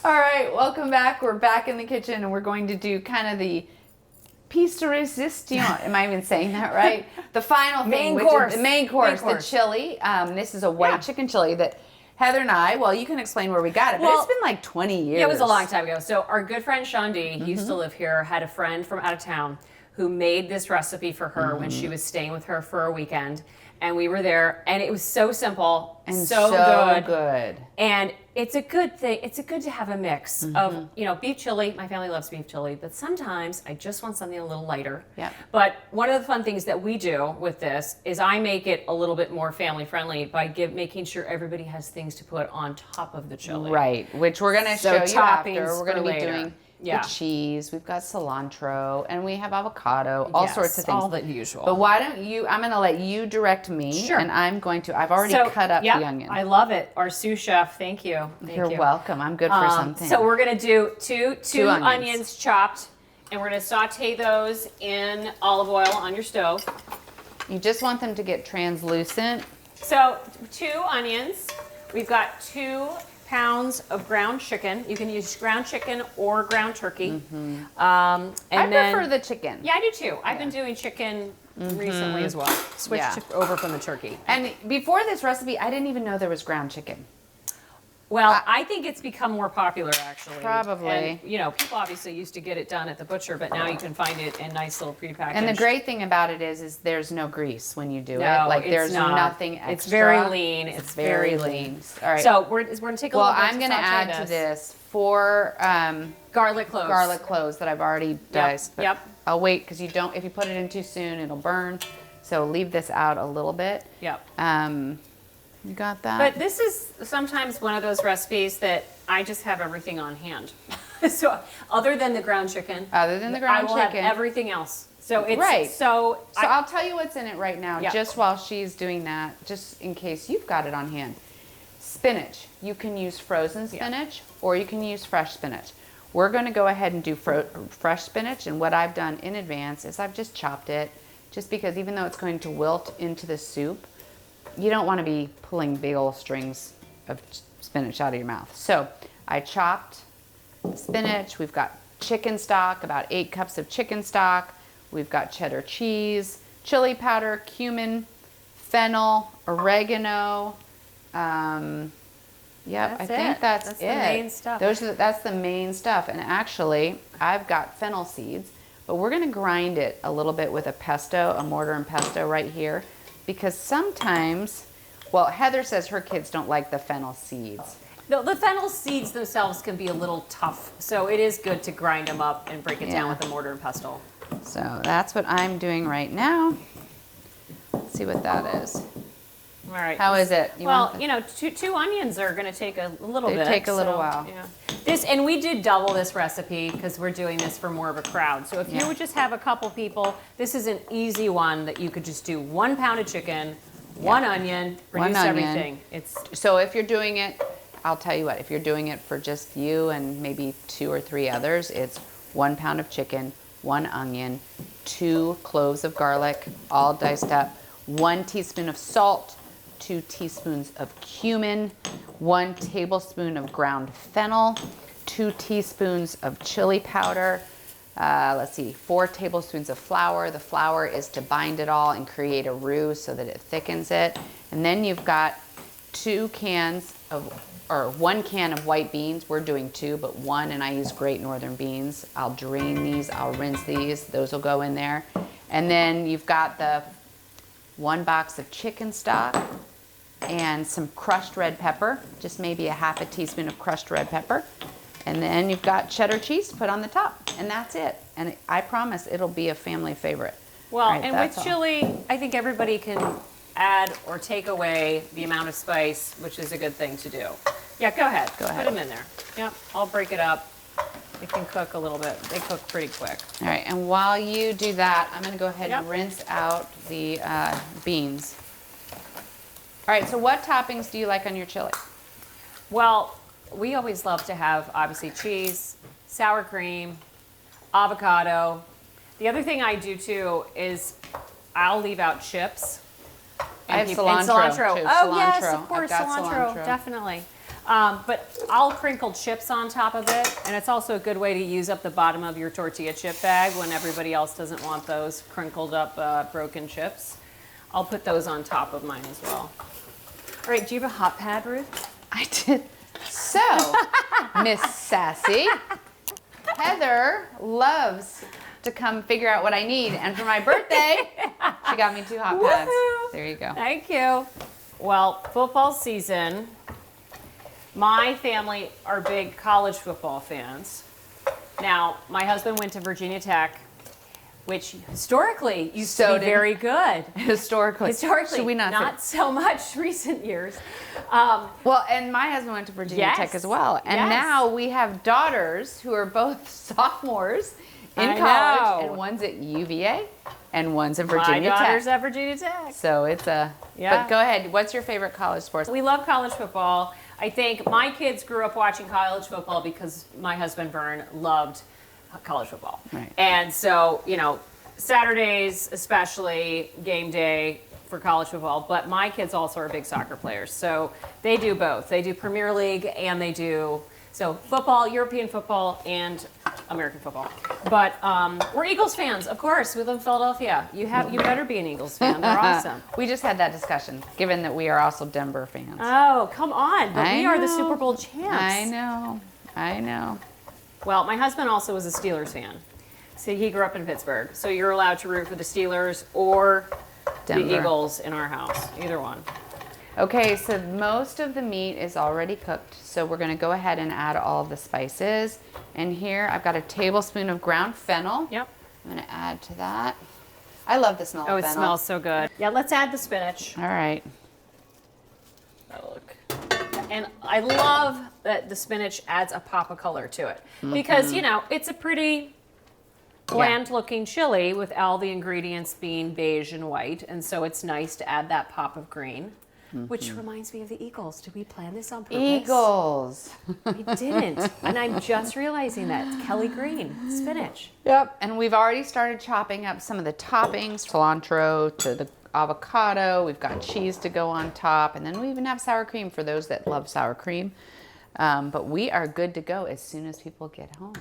All right, welcome back. We're back in the kitchen and we're going to do kind of the piece de resistance. Am I even saying that right? The final thing, which is the main course, the chili. This is a white chicken chili that Heather and I, well, you can explain where we got it, but it's been like 20 years. Yeah, it was a long time ago. So our good friend Sean D, he used to live here, had a friend from out of town who made this recipe for her when she was staying with her for a weekend. And we were there, and it was so simple and so good. And it's a good thing. It's good to have a mix of, beef chili. My family loves beef chili, but sometimes I just want something a little lighter. Yeah. But one of the fun things that we do with this is I make it a little bit more family friendly by making sure everybody has things to put on top of the chili. Right, which we're going to show you after. We're going to be doing the cheese, we've got cilantro, and we have avocado, all sorts of things. All the usual. But why don't you, I'm going to let you direct me, and I'm going to, I've already cut up the onion. I love it. Our sous chef, thank you. You're welcome. I'm good for something. So we're going to do two onions chopped, and we're going to saute those in olive oil on your stove. You just want them to get translucent. So 2 onions. We've got 2 pounds of ground chicken. You can use ground chicken or ground turkey. I prefer the chicken. Yeah, I do too. I've been doing chicken recently as well. Switched over from the turkey. And before this recipe, I didn't even know there was ground chicken. Well, I think it's become more popular, actually. Probably. And, people obviously used to get it done at the butcher, but now you can find it in nice little prepackaged. And the great thing about it is there's no grease when you do it. Like there's nothing extra. It's very lean. It's very lean. All right. So we're going to take a little bit I'm going to add to this 4 garlic cloves. Garlic cloves that I've already diced. Yep. I'll wait because if you put it in too soon, it'll burn. So leave this out a little bit. Yep. You got that? But this is sometimes one of those recipes that I just have everything on hand. So other than the ground chicken. I will have everything else. So it's So I'll tell you what's in it right now, just while she's doing that, just in case you've got it on hand. Spinach. You can use frozen spinach or you can use fresh spinach. We're going to go ahead and do fresh spinach, and what I've done in advance is I've just chopped it, just because even though it's going to wilt into the soup, you don't want to be pulling big old strings of spinach out of your mouth. So I chopped the spinach. We've got chicken stock, about 8 cups of chicken stock. We've got cheddar cheese, chili powder, cumin, fennel, oregano. I think that's it. The main stuff. That's the main stuff. And actually, I've got fennel seeds, but we're going to grind it a little bit with a mortar and pesto right here. Because sometimes, Heather says her kids don't like the fennel seeds. The fennel seeds themselves can be a little tough, so it is good to grind them up and break it down with a mortar and pestle. So that's what I'm doing right now. Let's see what that is. All right. How is it? Two onions are going to take a little bit. They take a little while. Yeah. And we did double this recipe because we're doing this for more of a crowd. So if you would just have a couple people, this is an easy one that you could just do 1 pound of chicken, 1 onion, reduce everything. So if you're doing it, I'll tell you what, if you're doing it for just you and maybe 2 or 3 others, it's 1 pound of chicken, 1 onion, 2 cloves of garlic, all diced up, 1 teaspoon of salt, 2 teaspoons of cumin, 1 tablespoon of ground fennel, 2 teaspoons of chili powder, 4 tablespoons of flour. The flour is to bind it all and create a roux so that it thickens it. And then you've got 1 can of white beans. We're doing 2, but 1, and I use Great Northern beans. I'll drain these, I'll rinse these, those will go in there. And then you've got the 1 box of chicken stock and some crushed red pepper, just maybe a half a teaspoon of crushed red pepper. And then you've got cheddar cheese to put on the top, and that's it. And I promise it'll be a family favorite. Well, and with chili, I think everybody can add or take away the amount of spice, which is a good thing to do. Yeah, go ahead. Put them in there. Yep, I'll break it up. It can cook a little bit. They cook pretty quick. All right, and while you do that, I'm going to go ahead and rinse out the beans. All right, so what toppings do you like on your chili? Well, we always love to have, obviously, cheese, sour cream, avocado. The other thing I do, too, is I'll leave out chips. I have cilantro. Oh, yes, of course, cilantro. Definitely. But I'll crinkle chips on top of it, and it's also a good way to use up the bottom of your tortilla chip bag when everybody else doesn't want those crinkled up broken chips. I'll put those on top of mine as well. All right, do you have a hot pad, Ruth? I did. So, Miss Sassy, Heather loves to come figure out what I need, and for my birthday, she got me 2 hot pads. Woohoo! There you go. Thank you. Well, football season. My family are big college football fans. Now, my husband went to Virginia Tech, which historically used to be very good. Historically. Should we not so much recent years. Well, and my husband went to Virginia Tech as well. And now we have daughters who are both sophomores in college, and one's at UVA and one's at Virginia Tech. My daughter's at Virginia Tech. So it's a, but go ahead. What's your favorite college sports? We love college football. I think my kids grew up watching college football because my husband Vern loved college football. Right. And so, you know, Saturdays, especially game day for college football, but my kids also are big soccer players. So they do both. They do Premier League and they do, so football, European football, and American football. But we're Eagles fans, of course. We live in Philadelphia. You better be an Eagles fan. They're awesome. We just had that discussion, given that we are also Denver fans. Oh, come on. But we are the Super Bowl champs. I know. Well, my husband also was a Steelers fan. So he grew up in Pittsburgh. So you're allowed to root for the Steelers or Denver. The Eagles in our house. Either one. Okay, so most of the meat is already cooked. So we're going to go ahead and add all of the spices. And here I've got a tablespoon of ground fennel. Yep. I'm going to add to that. I love the smell of fennel. Oh, it smells so good. Yeah, let's add the spinach. All right. Oh, look. And I love that the spinach adds a pop of color to it. Because, you know, it's a pretty bland looking chili with all the ingredients being beige and white. And so it's nice to add that pop of green. Which reminds me of the Eagles. Did we plan this on purpose? Eagles. We didn't. And I'm just realizing that. It's Kelly Green, spinach. Yep. And we've already started chopping up some of the toppings, cilantro to the avocado. We've got cheese to go on top. And then we even have sour cream for those that love sour cream. But we are good to go as soon as people get home.